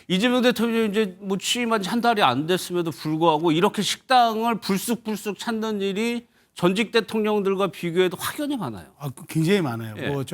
이재명 대통령이 이제 뭐 취임한 지 한 달이 안 됐음에도 불구하고 이렇게 식당을 불쑥불쑥 찾는 일이 전직 대통령들과 비교해도 확연히 많아요. 아, 굉장히 많아요. 예.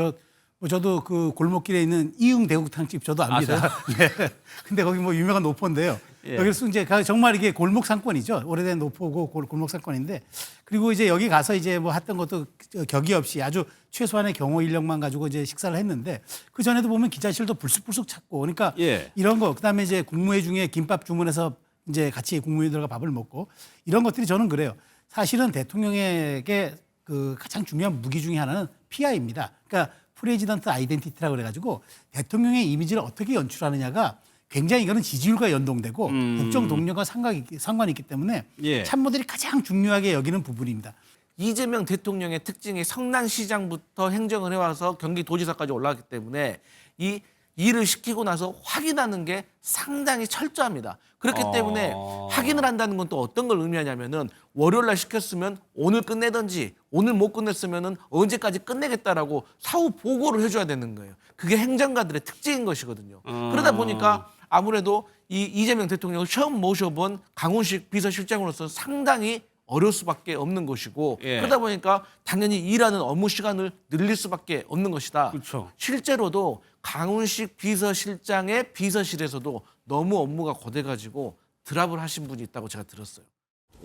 저도 그 골목길에 있는 이응 대구탕집 저도 압니다. 예. 근데 거기 뭐 유명한 노포인데요. 예. 여기서 이제 정말 이게 골목 상권이죠. 오래된 노포고 골목 상권인데, 그리고 이제 여기 가서 이제 뭐 했던 것도 격의 없이 아주 최소한의 경호 인력만 가지고 이제 식사를 했는데, 그 전에도 보면 기자실도 불쑥불쑥 찾고, 그러니까 예. 이런 거, 그다음에 이제 국무회 중에 김밥 주문해서 이제 같이 국무위원들과 밥을 먹고, 이런 것들이 저는 그래요. 사실은 대통령에게 그 가장 중요한 무기 중에 하나는 PI입니다. 그러니까 프레지던트 아이덴티티라고 그래가지고 대통령의 이미지를 어떻게 연출하느냐가 굉장히 이거는 지지율과 연동되고 국정 동력과 상관이 있기 때문에 예. 참모들이 가장 중요하게 여기는 부분입니다. 이재명 대통령의 특징이 성남시장부터 행정을 해와서 경기도지사까지 올라갔기 때문에 이 일을 시키고 나서 확인하는 게 상당히 철저합니다. 그렇기 때문에 확인을 한다는 건 또 어떤 걸 의미하냐면은 월요일 날 시켰으면 오늘 끝내든지 오늘 못 끝냈으면은 언제까지 끝내겠다라고 사후 보고를 해줘야 되는 거예요. 그게 행정가들의 특징인 것이거든요. 그러다 보니까 아무래도 이 이재명 대통령을 처음 모셔본 강훈식 비서실장으로서 상당히 어려울 수밖에 없는 것이고 예. 그러다 보니까 당연히 일하는 업무 시간을 늘릴 수밖에 없는 것이다. 그렇죠. 실제로도 강훈식 비서실장의 비서실에서도 너무 업무가 고돼가지고 드랍을 하신 분이 있다고 제가 들었어요.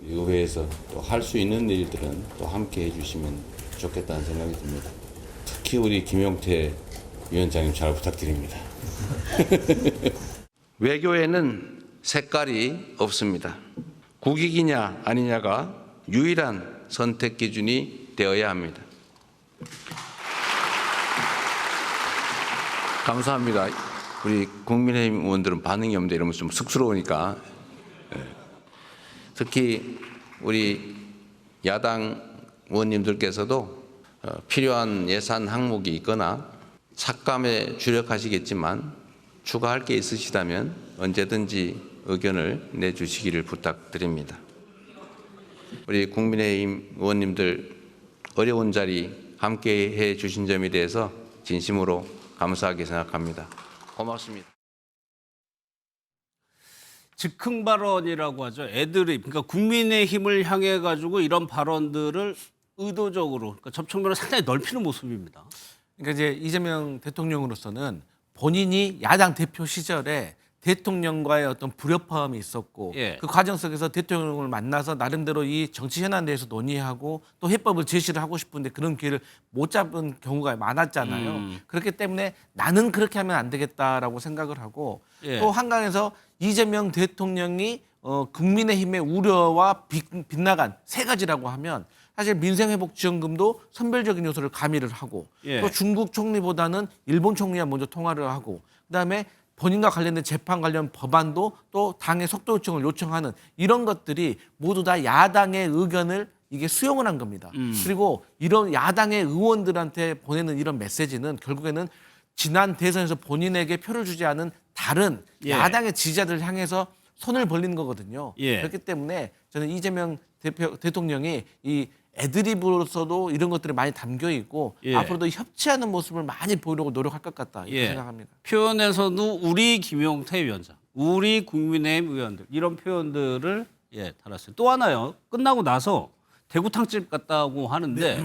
의회에서 또 할 수 있는 일들은 또 함께 해주시면 좋겠다는 생각이 듭니다. 특히 우리 김용태 위원장님 잘 부탁드립니다. 외교에는 색깔이 없습니다. 국익이냐 아니냐가 유일한 선택 기준이 되어야 합니다. 감사합니다. 우리 국민의힘 의원들은 반응이 없는데 이러면 좀 쑥스러우니까. 특히 우리 야당 의원님들께서도 필요한 예산 항목이 있거나 삭감에 주력하시겠지만 추가할 게 있으시다면 언제든지 의견을 내주시기를 부탁드립니다. 우리 국민의힘 의원님들 어려운 자리 함께 해 주신 점에 대해서 진심으로 감사하게 생각합니다. 고맙습니다. 즉흥 발언이라고 하죠. 애드립. 그러니까 국민의힘을 향해 가지고 이런 발언들을 의도적으로 그러니까 접촉면을 상당히 넓히는 모습입니다. 그러니까 이제 이재명 대통령으로서는 본인이 야당 대표 시절에 대통령과의 어떤 불협화음이 있었고 예. 그 과정 속에서 대통령을 만나서 나름대로 이 정치 현안에 대해서 논의하고 또 해법을 제시를 하고 싶은데 그런 기회를 못 잡은 경우가 많았잖아요. 그렇기 때문에 나는 그렇게 하면 안 되겠다라고 생각을 하고 예. 또 한강에서 이재명 대통령이 국민의힘의 우려와 빗나간 세 가지라고 하면 사실 민생회복지원금도 선별적인 요소를 가미를 하고 예. 또 중국 총리보다는 일본 총리와 먼저 통화를 하고 그다음에 본인과 관련된 재판 관련 법안도 또 당의 속도 요청을 요청하는 이런 것들이 모두 다 야당의 의견을 이게 수용을 한 겁니다. 그리고 이런 야당의 의원들한테 보내는 이런 메시지는 결국에는 지난 대선에서 본인에게 표를 주지 않은 다른 예. 야당의 지지자들을 향해서 손을 벌리는 거거든요. 예. 그렇기 때문에 저는 이재명 대통령이 이 애드립으로서도 이런 것들이 많이 담겨 있고 예. 앞으로도 협치하는 모습을 많이 보이려고 노력할 것 같다 이렇게 예. 생각합니다. 표현에서도 우리 김용태 위원장, 우리 국민의힘 의원들 이런 표현들을 달았어요. 또 하나요. 끝나고 나서 대구탕집 갔다고 하는데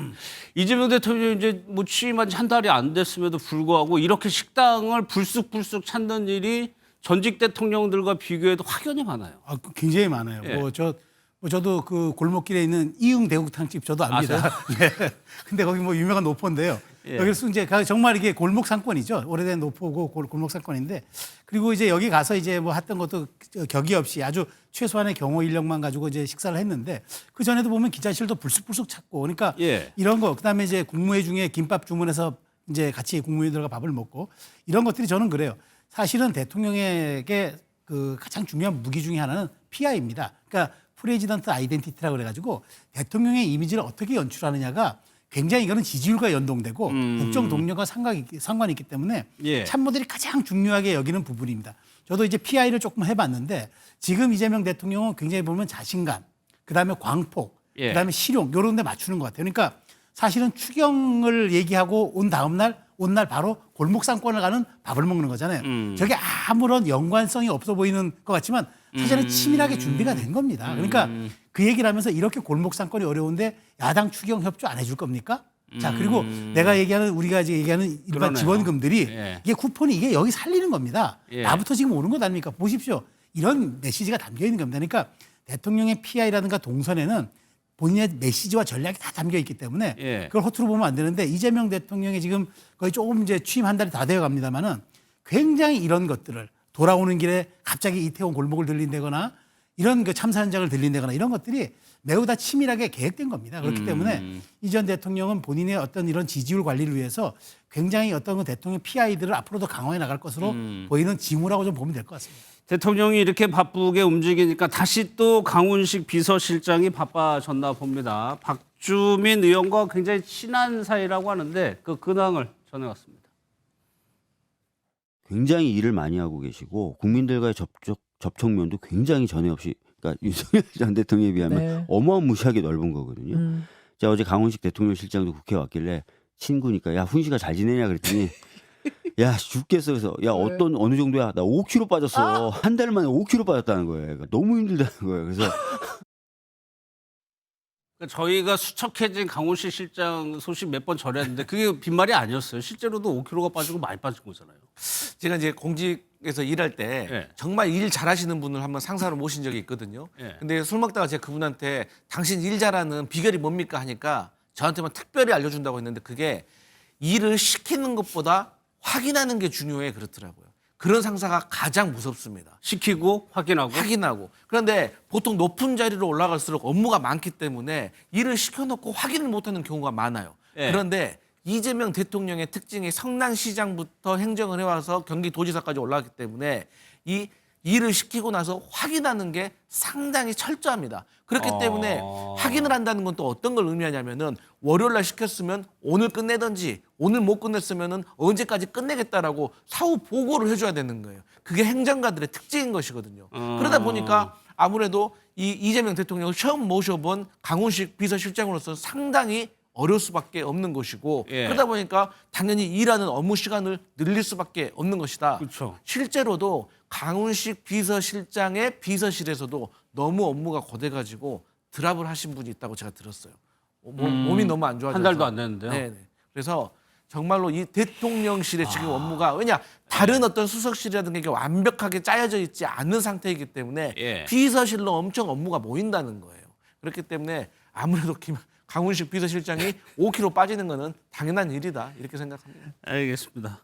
이재명 대통령이 이제 뭐 취임한 지 한 달이 안 됐음에도 불구하고 이렇게 식당을 불쑥불쑥 찾는 일이 전직 대통령들과 비교해도 확연히 많아요. 아, 굉장히 많아요. 예. 저도 그 골목길에 있는 이응 대구탕집 저도 압니다. 예. 근데 거기 뭐 유명한 노포인데요. 예. 여기서 이제 정말 이게 골목 상권이죠. 오래된 노포고 골목 상권인데, 그리고 이제 여기 가서 이제 뭐 했던 것도 격의 없이 아주 최소한의 경호 인력만 가지고 이제 식사를 했는데, 그 전에도 보면 기자실도 불쑥불쑥 찾고, 그러니까 예. 이런 거, 그다음에 이제 국무회 중에 김밥 주문해서 이제 같이 국무위원들과 밥을 먹고, 이런 것들이 저는 그래요. 사실은 대통령에게 그 가장 중요한 무기 중에 하나는 PI입니다. 그러니까 프레지던트 아이덴티티라고 그래가지고 대통령의 이미지를 어떻게 연출하느냐가 굉장히 이거는 지지율과 연동되고 국정 동력과 상관이 있기 때문에 예. 참모들이 가장 중요하게 여기는 부분입니다. 저도 이제 PI를 조금 해봤는데 지금 이재명 대통령은 굉장히 보면 자신감, 그다음에 광폭, 예. 그다음에 실용 이런 데 맞추는 것 같아요. 그러니까 사실은 추경을 얘기하고 온 다음 날 온 날 바로 골목 상권을 가는 밥을 먹는 거잖아요. 저게 아무런 연관성이 없어 보이는 것 같지만 사실은 치밀하게 준비가 된 겁니다. 그러니까 그 얘기를 하면서 이렇게 골목 상권이 어려운데 야당 추경 협조 안 해줄 겁니까? 자, 그리고 내가 얘기하는 우리가 이제 얘기하는 일반 그러네요. 지원금들이 예. 이게 쿠폰이 이게 여기 살리는 겁니다. 예. 나부터 지금 오는 것 아닙니까? 보십시오. 이런 메시지가 담겨 있는 겁니다. 그러니까 대통령의 PI라든가 동선에는 본인의 메시지와 전략이 다 담겨 있기 때문에 예. 그걸 허투루 보면 안 되는데 이재명 대통령이 지금 거의 조금 이제 취임 한 달이 다 되어 갑니다만은 굉장히 이런 것들을 돌아오는 길에 갑자기 이태원 골목을 들린다거나 이런 그 참사 현장을 들린다거나 이런 것들이 매우 다 치밀하게 계획된 겁니다. 그렇기 때문에 이 전 대통령은 본인의 어떤 이런 지지율 관리를 위해서 굉장히 어떤 그 대통령 PI들을 앞으로도 강화해 나갈 것으로 보이는 징후라고 좀 보면 될 것 같습니다. 대통령이 이렇게 바쁘게 움직이니까 다시 또 강훈식 비서실장이 바빠졌나 봅니다. 박주민 의원과 굉장히 친한 사이라고 하는데 그 근황을 전해왔습니다. 굉장히 일을 많이 하고 계시고 국민들과의 접촉면도 굉장히 전에 없이 그러니까 윤석열 전 대통령에 비하면 네. 어마무시하게 넓은 거거든요. 제가 어제 강훈식 대통령 실장도 국회에 왔길래 친구니까 야 훈시가 잘 지내냐 그랬더니 야 죽겠어. 그래서 야 어느 정도야? 나 5kg 빠졌어. 한 달 만에 5kg 빠졌다는 거예요. 그러니까 너무 힘들다는 거예요. 그래서 그러니까 저희가 수척해진 강훈식 실장 소식 몇 번 전했는데 그게 빈말이 아니었어요. 실제로도 5kg가 빠지고 많이 빠진 거잖아요. 제가 이제 공직에서 일할 때 예. 정말 일 잘하시는 분을 한번 상사로 모신 적이 있거든요. 예. 근데 술 먹다가 제가 그분한테 당신 일 잘하는 비결이 뭡니까 하니까 저한테만 특별히 알려준다고 했는데 그게 일을 시키는 것보다 확인하는 게 중요해 그렇더라고요. 그런 상사가 가장 무섭습니다. 시키고 확인하고. 그런데 보통 높은 자리로 올라갈수록 업무가 많기 때문에 일을 시켜놓고 확인을 못하는 경우가 많아요. 예. 그런데 이재명 대통령의 특징이 성남시장부터 행정을 해와서 경기도지사까지 올라갔기 때문에 이 일을 시키고 나서 확인하는 게 상당히 철저합니다. 그렇기 때문에 확인을 한다는 건 또 어떤 걸 의미하냐면은 월요일 날 시켰으면 오늘 끝내든지 오늘 못 끝냈으면은 언제까지 끝내겠다라고 사후 보고를 해줘야 되는 거예요. 그게 행정가들의 특징인 것이거든요. 그러다 보니까 아무래도 이 이재명 대통령을 처음 모셔본 강훈식 비서실장으로서 상당히 어려울 수밖에 없는 것이고 예. 그러다 보니까 당연히 일하는 업무 시간을 늘릴 수밖에 없는 것이다. 그렇죠. 실제로도 강훈식 비서실장의 비서실에서도 너무 업무가 고돼가지고 드랍을 하신 분이 있다고 제가 들었어요. 몸이 너무 안 좋아져서. 한 달도 안 됐는데요. 네네. 그래서 정말로 이 대통령실의 지금 업무가 왜냐 다른 어떤 수석실이라든가 이게 완벽하게 짜여져 있지 않은 상태이기 때문에 예. 비서실로 엄청 업무가 모인다는 거예요. 그렇기 때문에 아무래도 강훈식 비서실장이 5kg 빠지는 거는 당연한 일이다 이렇게 생각합니다. 알겠습니다.